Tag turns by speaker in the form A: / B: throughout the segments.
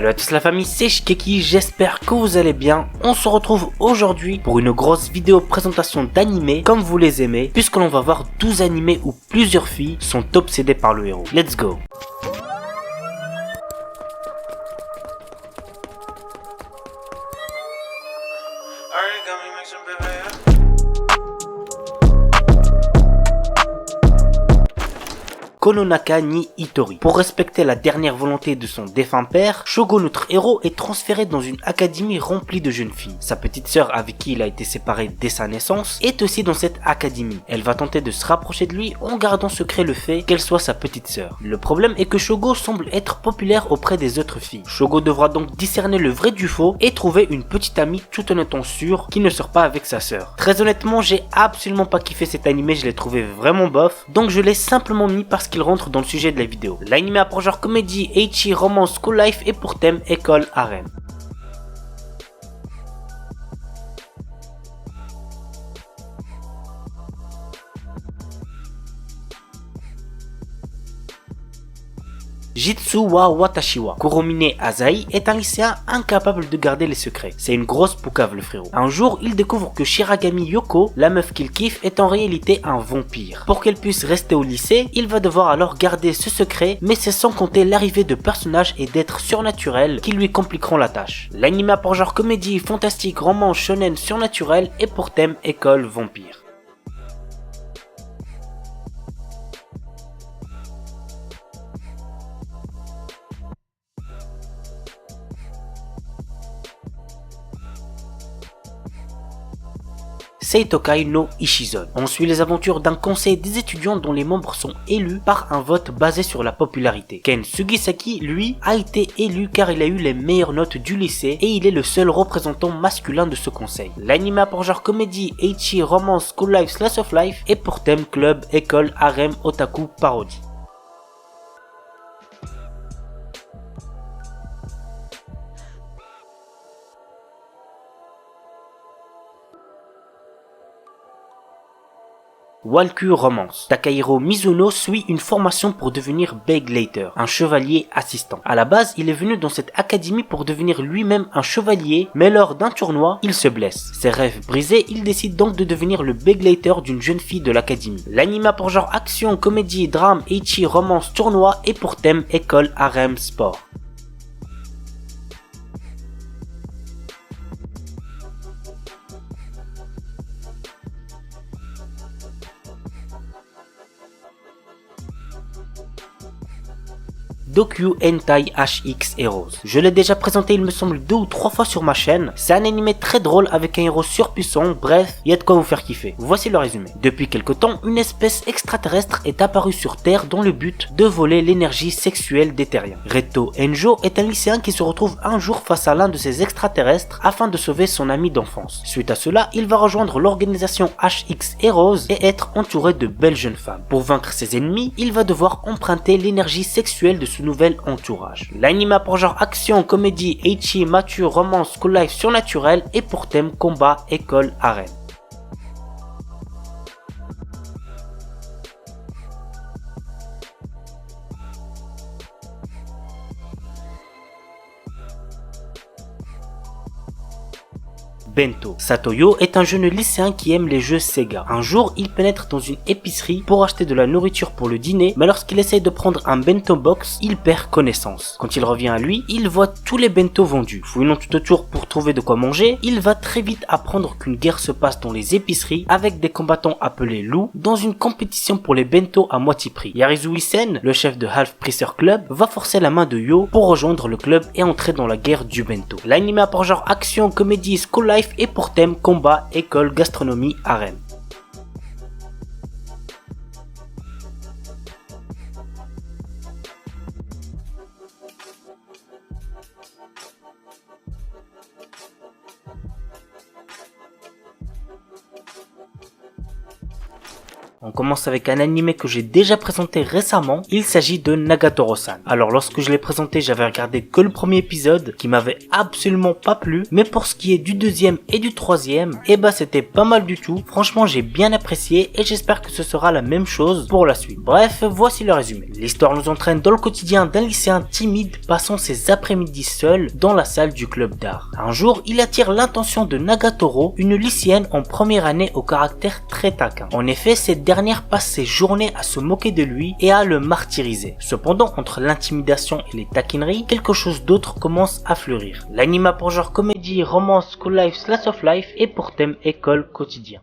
A: Salut à tous la famille, c'est Shigeki, j'espère que vous allez bien. On se retrouve aujourd'hui pour une grosse vidéo présentation d'animés comme vous les aimez, puisque l'on va voir 12 animés où plusieurs filles sont obsédées par le héros. Let's go. Kononaka ni Hitori. Pour respecter la dernière volonté de son défunt père, Shogo, notre héros, est transféré dans une académie remplie de jeunes filles. Sa petite sœur, avec qui il a été séparé dès sa naissance, est aussi dans cette académie. Elle va tenter de se rapprocher de lui en gardant secret le fait qu'elle soit sa petite sœur. Le problème est que Shogo semble être populaire auprès des autres filles. Shogo devra donc discerner le vrai du faux et trouver une petite amie tout en étant sûr qu'il ne sort pas avec sa sœur. Très honnêtement, j'ai absolument pas kiffé cet animé, je l'ai trouvé vraiment bof, donc je l'ai simplement mis parce qu'il rentre dans le sujet de la vidéo. L'anime a pour genre comédie, ecchi, romance, school life et pour thème école, harem. Jitsu wa Watashi wa Kuromine Azai est un lycéen incapable de garder les secrets. C'est une grosse poucave le frérot. Un jour, il découvre que Shiragami Yoko, la meuf qu'il kiffe, est en réalité un vampire. Pour qu'elle puisse rester au lycée, il va devoir alors garder ce secret, mais c'est sans compter l'arrivée de personnages et d'êtres surnaturels qui lui compliqueront la tâche. L'anime a pour genre comédie, fantastique, roman, shonen, surnaturel et pour thème école, vampire. Seitokai no Ishizon. On suit les aventures d'un conseil des étudiants dont les membres sont élus par un vote basé sur la popularité. Ken Sugisaki, lui, a été élu car il a eu les meilleures notes du lycée et il est le seul représentant masculin de ce conseil. L'anime a pour genre comédie, ecchi, romance, school life, slice of life et pour thème club, école, harem, otaku, parodie. Walkure Romance. Takahiro Mizuno suit une formation pour devenir Begleiter, un chevalier assistant. À la base, il est venu dans cette académie pour devenir lui-même un chevalier, mais lors d'un tournoi, il se blesse. Ses rêves brisés, il décide donc de devenir le Begleiter d'une jeune fille de l'académie. L'anime a pour genre action, comédie, drame, ecchi, romance, tournoi et pour thème école, harem, sport. Dokyu Hentai HX Heroes. Je l'ai déjà présenté il me semble 2 ou 3 fois sur ma chaîne. C'est un animé très drôle avec un héros surpuissant, bref, il y a de quoi vous faire kiffer. Voici le résumé. Depuis quelque temps, une espèce extraterrestre est apparue sur Terre dans le but de voler l'énergie sexuelle des terriens. Reto Enjo est un lycéen qui se retrouve un jour face à l'un de ces extraterrestres afin de sauver son ami d'enfance. Suite à cela, il va rejoindre l'organisation HX Heroes et être entouré de belles jeunes femmes. Pour vaincre ses ennemis, il va devoir emprunter l'énergie sexuelle de ce nouvel entourage. L'anime a pour genre action, comédie, ecchi, mature, romance, school life, surnaturel et pour thème combat, école, harem. Bento. Satoyo est un jeune lycéen qui aime les jeux Sega. Un jour, il pénètre dans une épicerie pour acheter de la nourriture pour le dîner, mais lorsqu'il essaye de prendre un bento box, il perd connaissance. Quand il revient à lui, il voit tous les bento vendus. Fouillant tout autour pour trouver de quoi manger, il va très vite apprendre qu'une guerre se passe dans les épiceries avec des combattants appelés loups dans une compétition pour les bento à moitié prix. Yarizu Isen, le chef de Half Priester Club, va forcer la main de Yo pour rejoindre le club et entrer dans la guerre du bento. L'anime a pour genre action, comédie, school life et pour thème combat, école, gastronomie, harem. On commence avec un animé que j'ai déjà présenté récemment, il s'agit de Nagatoro-san. Alors lorsque je l'ai présenté, j'avais regardé que le premier épisode qui m'avait absolument pas plu, mais pour ce qui est du deuxième et du troisième, c'était pas mal du tout. Franchement, j'ai bien apprécié et j'espère que ce sera la même chose pour la suite. Bref, voici le résumé. L'histoire nous entraîne dans le quotidien d'un lycéen timide passant ses après-midi seul dans la salle du club d'art. Un jour, il attire l'attention de Nagatoro, une lycéenne en première année au caractère très taquin. En effet, cette dernière passe ses journées à se moquer de lui et à le martyriser. Cependant, entre l'intimidation et les taquineries, quelque chose d'autre commence à fleurir. L'anime a pour genre comédie, romance, school life, slice of life et pour thème école quotidien.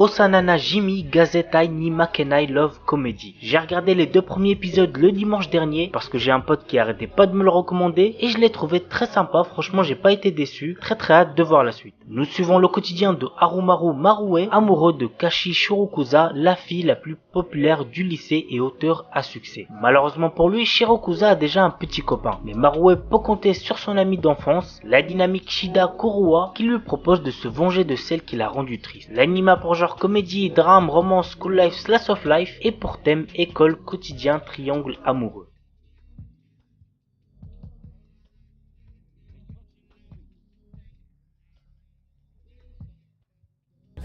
A: Osanana Jimi Gazetai ni Makenai Love Comedy. J'ai regardé les 2 premiers épisodes le dimanche dernier parce que j'ai un pote qui arrêtait pas de me le recommander et je l'ai trouvé très sympa. Franchement, j'ai pas été déçu. Très hâte de voir la suite. Nous suivons le quotidien de Harumaru Marue, amoureux de Kashi Shirokusa, la fille la plus populaire du lycée et auteur à succès. Malheureusement pour lui, Shirokusa a déjà un petit copain, mais Marue peut compter sur son ami d'enfance, la dynamique Shida Kuroa, qui lui propose de se venger de celle qui l'a rendu triste. L'anime a pour genre comédie, drame, romance, school life, slice of life et pour thème école, quotidien, triangle amoureux.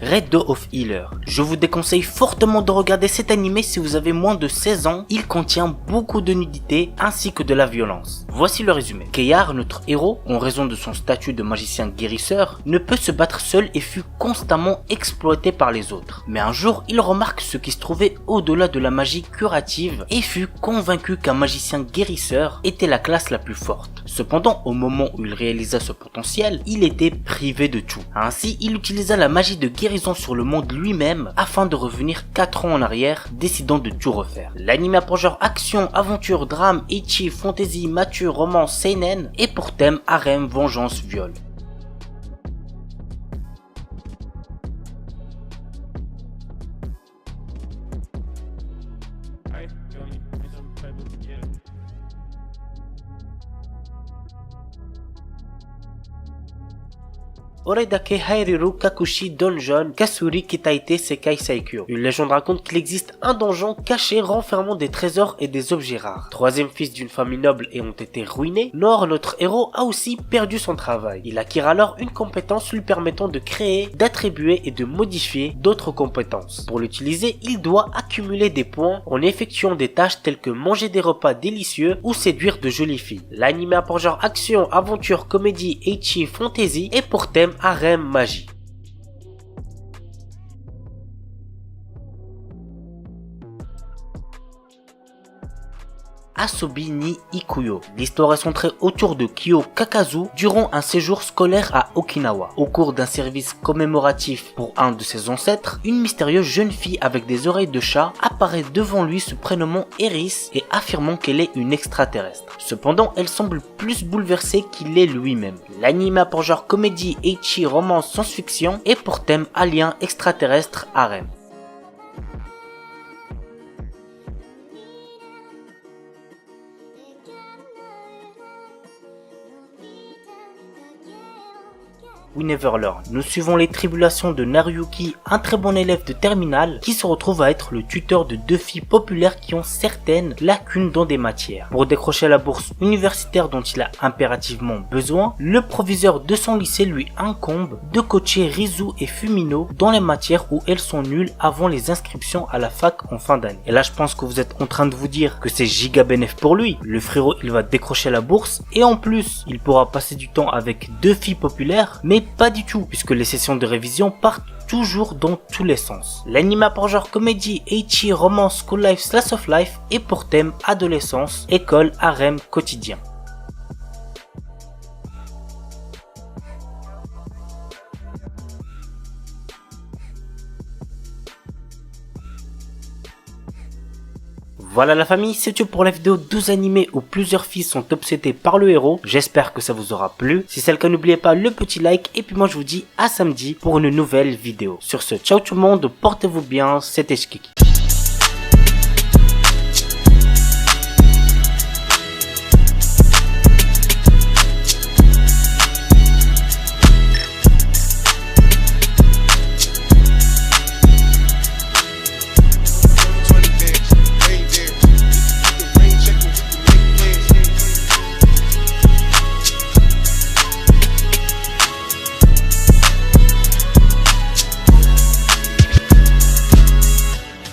A: Red Door of Healer. Je vous déconseille fortement de regarder cet animé si vous avez moins de 16 ans. Il contient beaucoup de nudité ainsi que de la violence. Voici le résumé. Keyar, notre héros, en raison de son statut de magicien guérisseur, ne peut se battre seul et fut constamment exploité par les autres. Mais un jour, il remarque ce qui se trouvait au-delà de la magie curative et fut convaincu qu'un magicien guérisseur était la classe la plus forte. Cependant, au moment où il réalisa ce potentiel, il était privé de tout. Ainsi, il utilisa la magie de guérison sur le monde lui-même afin de revenir 4 ans en arrière, décidant de tout refaire. L'anime a pour genre action, aventure, drame, ecchi, fantasy, mature, romance, seinen et pour thème harem, vengeance, viol. Oredake Hairiru Kakushi Donjon Kasuri Kitaite Sekai Saikyo. Une légende raconte qu'il existe un donjon caché renfermant des trésors et des objets rares. Troisième fils d'une famille noble et ont été ruinés, Nor, notre héros, a aussi perdu son travail. Il acquiert alors une compétence lui permettant de créer, d'attribuer et de modifier d'autres compétences. Pour l'utiliser, il doit accumuler des points en effectuant des tâches telles que manger des repas délicieux ou séduire de jolies filles. L'anime a pour genre action, aventure, comédie, ecchi, fantasy et pour thème harem, magie. Asobi ni Ikuyo. L'histoire est centrée autour de Kyo Kakazu durant un séjour scolaire à Okinawa. Au cours d'un service commémoratif pour un de ses ancêtres, une mystérieuse jeune fille avec des oreilles de chat apparaît devant lui se prénommant Eris et affirmant qu'elle est une extraterrestre. Cependant, elle semble plus bouleversée qu'il est lui-même. L'anime a pour genre comédie, ecchi, romance, science-fiction et pour thème alien, extraterrestre, harem. We Never Learn. Nous suivons les tribulations de Naruyuki, un très bon élève de terminale, qui se retrouve à être le tuteur de 2 filles populaires qui ont certaines lacunes dans des matières. Pour décrocher la bourse universitaire dont il a impérativement besoin, le proviseur de son lycée lui incombe de coacher Rizu et Fumino dans les matières où elles sont nulles avant les inscriptions à la fac en fin d'année. Et là, je pense que vous êtes en train de vous dire que c'est giga bénéf pour lui. Le frérot, il va décrocher la bourse et en plus, il pourra passer du temps avec 2 filles populaires, mais pas du tout, puisque les sessions de révision partent toujours dans tous les sens. L'anime a pour genre comédie, ecchi, romance, school life, slice of life et pour thème adolescence, école, harem, quotidien. Voilà la famille, c'est tout pour la vidéo 12 animés où plusieurs filles sont obsédées par le héros. J'espère que ça vous aura plu. Si c'est le cas, n'oubliez pas le petit like et puis moi je vous dis à samedi pour une nouvelle vidéo. Sur ce, ciao tout le monde, portez-vous bien, c'était Shkiki.